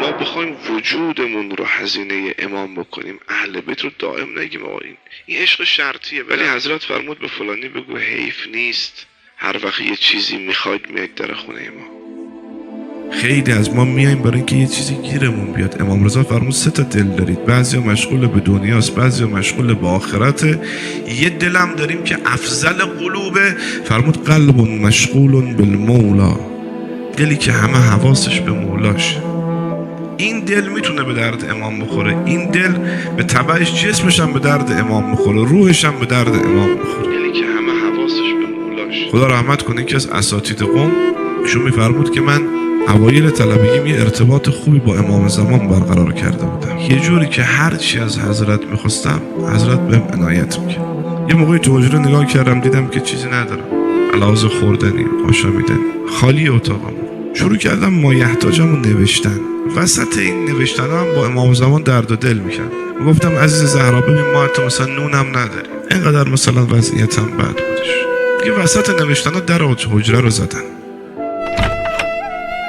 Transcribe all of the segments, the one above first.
ما بخوایم وجودمون رو هزینه امام بکنیم، اهل بیت رو دائم نگیم آقا این عشق شرطیه، ولی حضرت فرمود به فلانی بگو حیف نیست هر وقت یه چیزی میخواید میاد در خونه ما. خیلی از ما میایم برای اینکه یه چیزی گیرمون بیاد. امام رضا فرمود 3 تا دل دارید، بعضیا مشغول به دنیاست، بعضیا مشغول به آخرته، یه دلم داریم که افضل قلوبه، فرمود قلب مشغول بالمولا، دلی که همه حواسش به مولاشه. این دل میتونه به درد امام بخوره، این دل به تبعش جسمش هم به درد امام بخوره، روحش هم به درد امام بخوره، دلی که همه حواسش به مولاشه. خدا رحمت کنه که از اساتید قم ایشون میفرمود که من اوایل طلبگیم یه ارتباط خوبی با امام زمان برقرار کرده بودم، یه جوری که هر چی از حضرت میخواستم حضرت بهم عنایت میکرد. یه موقعی تو حجره نگاه کردم دیدم که چیزی ندارم، علاوه خوردنی آشامیدنی، خالی اتاقم. شروع کردم مایحتاجمو نوشتن. وسط این نوشتن هم با امام زمان درد و دل میکرد. گفتم عزیز زهرا ببین ما حتی مثلا نونم نداریم، اینقدر مثلا وضعیتم بد بودش. دیگه وسط نوشتن ها در حجره رو زدن.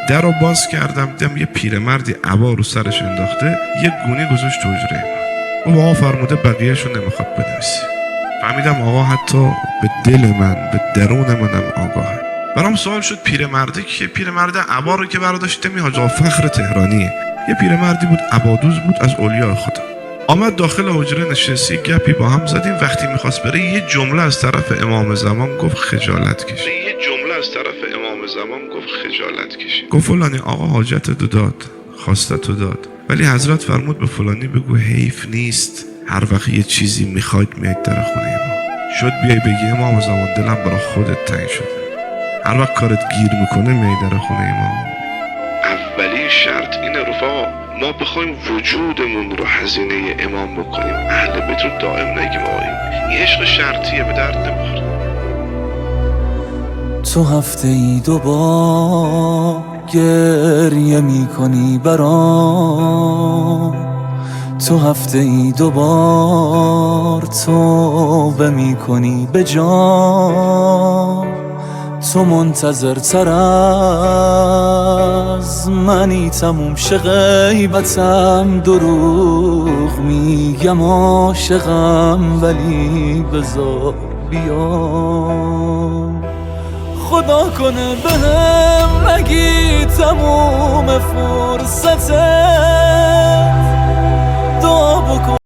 در رو باز کردم دیدم یه پیرمردی عبا رو سرش انداخته، یه گونی گذاشت تو حجره ما. و آقا فرموده بقیه‌شو نمیخواد بنویسی. فهمیدم آقا حتی به دل من، به درون منم آگاهه. برام سوال شد پیرمرده که پیرمرده عبا رو که برداشته می حاج فخر تهرانیه، یه پیرمردی بود عبادوز بود از اولیاء خدا. آمد داخل حجره نشستی، گپی با هم زدیم. وقتی میخواست بره یه جمله از طرف امام زمان گفت خجالت کشی. گفت فلانی آقا حاجت دو داد، خواستت داد، ولی حضرت فرمود به فلانی بگو حیف نیست هر وقت یه چیزی میخواید میاد در خونه ما. شد بیای بگی امام زمان دلم برای خودت تنگ شده، هر وقت کارت گیر میکنه میای در خونه ما. اولی شرط اینه رفقا، ما بخوایم وجودمون رو هزینه امام بکنیم، اهل بیت رو دائم نگیم آقا این عشق شرطیه به درد نمیخوره. تو هفته ای 2 بار گریه میکنی برام، تو هفته ای 2 بار توبه میکنی به جان، تو منتظر تر از منی تموم شه غیبتم، دروغ میگم عاشقم ولی بذار بیام. خدا کنه بهم نگی تموم فرصته، دعا بکن